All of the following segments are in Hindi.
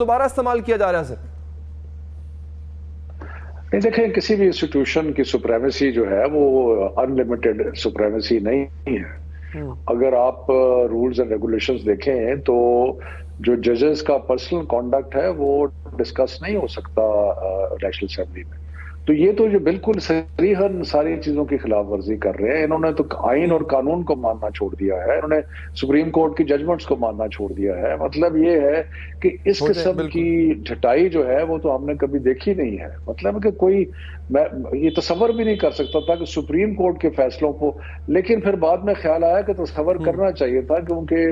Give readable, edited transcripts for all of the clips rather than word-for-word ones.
दोबारा इस्तेमाल किया जा रहा है सर? नहीं, देखें, किसी भी इंस्टीट्यूशन की सुप्रीमेसी जो है वो अनलिमिटेड सुप्रीमेसी नहीं है। अगर आप रूल्स एंड रेगुलेशंस देखें तो जो जजेस का पर्सनल कॉन्डक्ट है वो डिस्कस नहीं हो सकता नेशनल असेंबली में। तो ये तो जो बिल्कुल सरीहन सारी चीजों की खिलाफ वर्जी कर रहे हैं। इन्होंने तो आइन और कानून को मानना छोड़ दिया है, इन्होंने सुप्रीम कोर्ट की जजमेंट्स को मानना छोड़ दिया है। मतलब ये है कि इस किस्म की ढटाई जो है वो तो हमने कभी देखी नहीं है। मतलब कि कोई, मैं ये तसव्वुर भी नहीं कर सकता था कि सुप्रीम कोर्ट के फैसलों को, लेकिन फिर बाद में ख्याल आया कि तसव्वुर करना चाहिए था, क्योंकि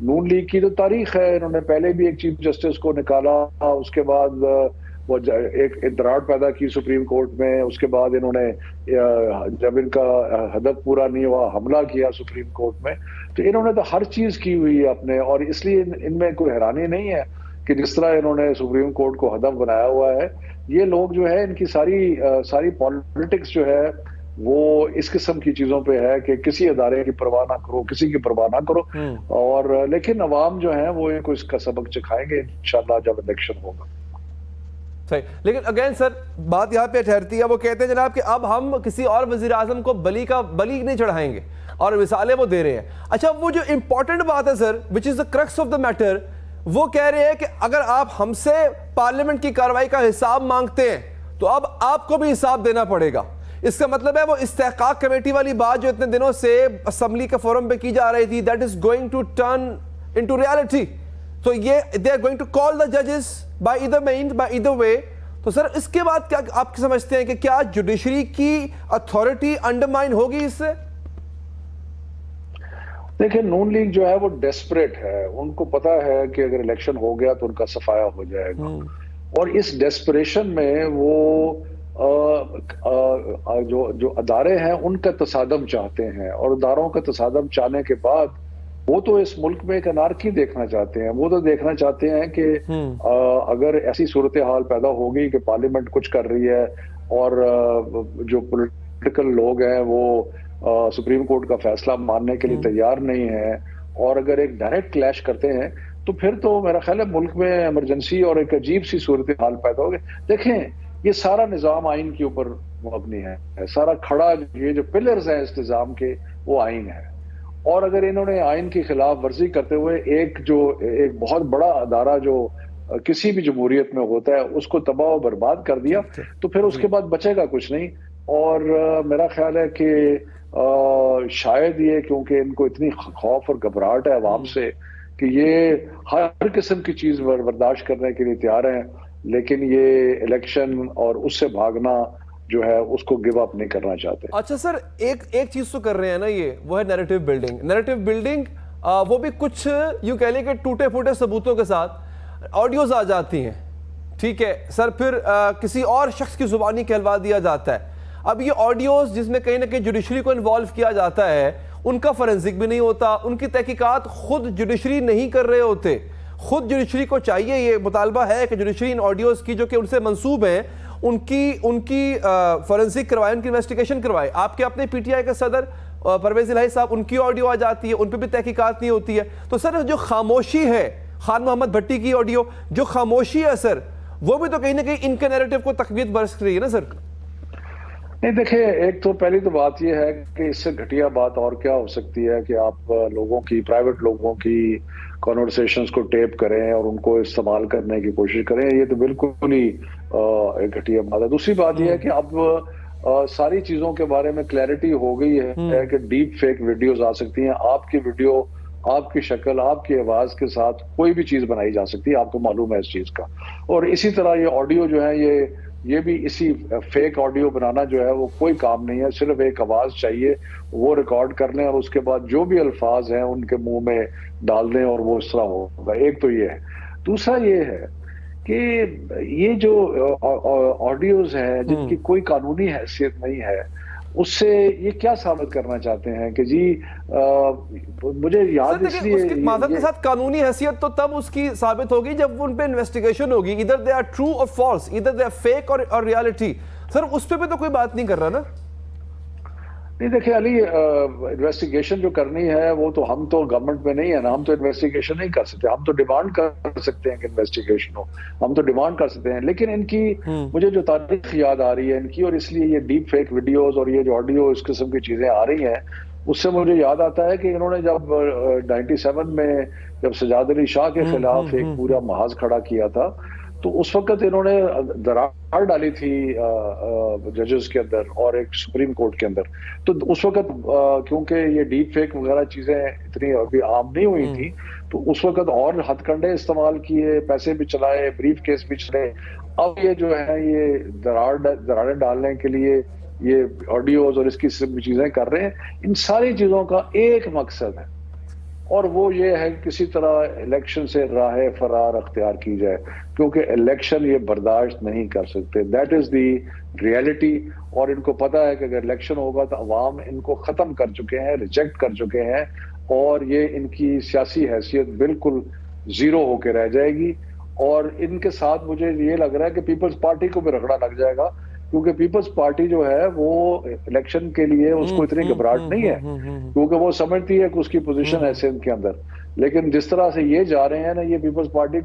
नून लीग की तो तारीख है। इन्होंने पहले भी एक चीफ जस्टिस को निकाला, उसके बाद वो एक दरार पैदा की सुप्रीम कोर्ट में, उसके बाद इन्होंने जब इनका हदफ पूरा नहीं हुआ हमला किया सुप्रीम कोर्ट में। तो इन्होंने तो हर चीज की हुई है अपने, और इसलिए इनमें कोई हैरानी नहीं है कि जिस तरह इन्होंने सुप्रीम कोर्ट को हदफ बनाया हुआ है। ये लोग जो है, इनकी सारी पॉलिटिक्स जो है वो इस किस्म की चीजों पे है कि किसी अदारे की परवाह ना करो, किसी की परवाह ना करो। और लेकिन अवाम जो है वो इनको इसका सबक सिखाएंगे इंशाल्लाह जब इलेक्शन होगा। सही, लेकिन अगेन सर बात यहाँ पे ठहरती है, वो कहते हैं जनाब कि अब हम किसी और वजीर आजम को बली नहीं चढ़ाएंगे, और मिसालें वो दे रहे हैं। अच्छा, वो जो इंपॉर्टेंट बात है sir, which is the crux of the matter, वो कह रहे हैं कि अगर आप हमसे पार्लियामेंट की कार्रवाई का हिसाब मांगते हैं तो अब आपको भी हिसाब देना पड़ेगा। इसका मतलब है वो इस्तेहकाक कमेटी वाली बात जो इतने दिनों से असेंबली के फोरम पे की जा रही थी, that is going to turn into reality. तो ये they are going to call the जजेस by either means, by either way. तो सर इसके बाद क्या आप समझते हैं कि क्या जुडिशरी की अथॉरिटी अंडरमाइन होगी इससे? देखिए, नून लीग जो है वो डेस्परेट है। उनको पता है कि अगर इलेक्शन हो गया तो उनका सफाया हो जाएगा, और इस डेस्परेशन में वो जो अदारे हैं उनका तसादम चाहते हैं, और अदारों का तसादम चाहने के बाद वो तो इस मुल्क में एक अनारकी देखना चाहते हैं। वो तो देखना चाहते हैं कि अगर ऐसी सूरत हाल पैदा होगी कि पार्लियामेंट कुछ कर रही है और जो पॉलिटिकल लोग हैं वो सुप्रीम कोर्ट का फैसला मानने के लिए तैयार नहीं है, और अगर एक डायरेक्ट क्लैश करते हैं तो फिर तो मेरा ख्याल है मुल्क में इमरजेंसी और एक अजीब सी सूरत हाल पैदा होगी। देखें, ये सारा निजाम आइन के ऊपर मबनी है। सारा खड़ा ये जो पिलर्स हैं इस निजाम के, वो आइन है। और अगर इन्होंने आइन की खिलाफ वर्जी करते हुए एक बहुत बड़ा अदारा जो किसी भी जमहूरियत में होता है उसको तबाह और बर्बाद कर दिया, तो फिर उसके बाद बचेगा कुछ नहीं। और मेरा ख्याल है कि शायद ये, क्योंकि इनको इतनी खौफ और घबराहट है अवाम से कि ये हर किस्म की चीज बर्दाश्त करने के लिए तैयार हैं, लेकिन ये इलेक्शन और उससे भागना जो है उसको गिव अप नहीं करना चाहते। अच्छा सर, एक चीज तो कर रहे हैं ना, ये वो है नैरेटिव बिल्डिंग। नैरेटिव बिल्डिंग वो भी कुछ यूं कह लें कि टूटे फूटे सबूतों के साथ ऑडियोज आ जाती हैं, ठीक है सर, फिर किसी और शख्स की जुबानी कहलवा दिया जाता है। अब ये ऑडियोज जिसमें कहीं ना कहीं जुडिशरी को इन्वॉल्व किया जाता है, उनका फोरेंसिक भी नहीं होता, उनकी तहकीकात खुद जुडिशरी नहीं कर रहे होते। खुद जुडिशरी को चाहिए, ये मुतालबा है कि जुडिशरी इन ऑडियोज की जो कि उनसे मंसूब हैं उनकी फोरेंसिक करवाए, उनकी इन्वेस्टिगेशन करवाए। आपके अपने पीटीआई के सदर परवेज इलाही साहब, उनकी ऑडियो आ जाती है, उन पर भी तहकीकात नहीं होती है। तो सर जो खामोशी है, खान मोहम्मद भट्टी की ऑडियो जो खामोशी है सर, वो भी तो कहीं ना कहीं इनके नैरेटिव को तकवीत बरस रही है ना सर? नहीं, देखिए, एक तो पहली तो बात यह है कि इससे घटिया बात और क्या हो सकती है कि आप लोगों की, प्राइवेट लोगों की कॉन्वर्सेशंस को टेप करें और उनको इस्तेमाल करने की कोशिश करें। ये तो बिल्कुल ही एक घटिया बात है। दूसरी बात यह है कि अब सारी चीजों के बारे में क्लैरिटी हो गई है कि डीप फेक वीडियोस आ सकती हैं। आपकी वीडियो, आपकी शक्ल, आपकी आवाज के साथ कोई भी चीज बनाई जा सकती है, आपको मालूम है इस चीज का। और इसी तरह ये ऑडियो जो है, ये भी इसी फेक ऑडियो बनाना जो है वो कोई काम नहीं है। सिर्फ एक आवाज चाहिए, वो रिकॉर्ड कर लें और उसके बाद जो भी अल्फाज हैं उनके मुंह में डाल दें और वो इस तरह होगा। एक तो ये है। दूसरा ये है कि ये जो ऑडियोज हैं जिनकी कोई कानूनी हैसियत नहीं है, उससे ये क्या साबित करना चाहते हैं कि जी मुझे याद, इसलिए माजरत के साथ कानूनी हैसियत तो तब उसकी साबित होगी जब उन पे इन्वेस्टिगेशन होगी, इधर दे आर ट्रू और फॉल्स, इधर दे आर फेक और रियलिटी। सर उस पे भी तो कोई बात नहीं कर रहा ना? नहीं देखिए अली, इन्वेस्टिगेशन जो करनी है वो तो हम तो गवर्नमेंट में नहीं है ना, हम तो इन्वेस्टिगेशन नहीं कर सकते। हम तो डिमांड कर सकते हैं कि इन्वेस्टिगेशन हो, हम तो डिमांड कर सकते हैं। लेकिन इनकी मुझे जो तारीख याद आ रही है इनकी, और इसलिए ये डीप फेक वीडियोस और ये जो ऑडियो इस किस्म की चीजें आ रही हैं, उससे मुझे याद आता है कि इन्होंने जब 97 में जब सजाद अली शाह के खिलाफ एक पूरा महाज खड़ा किया था, तो उस वक्त इन्होंने दरार डाली थी जजेस के अंदर और एक सुप्रीम कोर्ट के अंदर। तो उस वक्त क्योंकि ये डीप फेक वगैरह चीजें इतनी अभी आम नहीं हुई थी, तो उस वक्त और हथकंडे इस्तेमाल किए, पैसे भी चलाए, ब्रीफ केस भी चले। अब ये जो है ये दरारें डालने के लिए ये ऑडियोज और इसकी सब चीजें कर रहे हैं। इन सारी चीजों का एक मकसद है, और वो ये है कि किसी तरह इलेक्शन से राह फरार अख्तियार की जाए, क्योंकि इलेक्शन ये बर्दाश्त नहीं कर सकते। That is the reality. और इनको पता है कि अगर इलेक्शन होगा तो अवाम इनको खत्म कर चुके हैं, रिजेक्ट कर चुके हैं, और ये इनकी सियासी हैसियत बिल्कुल जीरो होके रह जाएगी। और इनके साथ मुझे ये लग रहा है कि पीपल्स पार्टी को भी रगड़ा लग जाएगा, क्योंकि पीपल्स पार्टी जो है वो इलेक्शन के लिए उसको इतनी घबराहट नहीं है, क्योंकि वो समझती है कि उसकी पोजीशन है सिंध के अंदर। लेकिन जिस तरह से ये जा रहे हैं ना, ये पीपल्स पार्टी को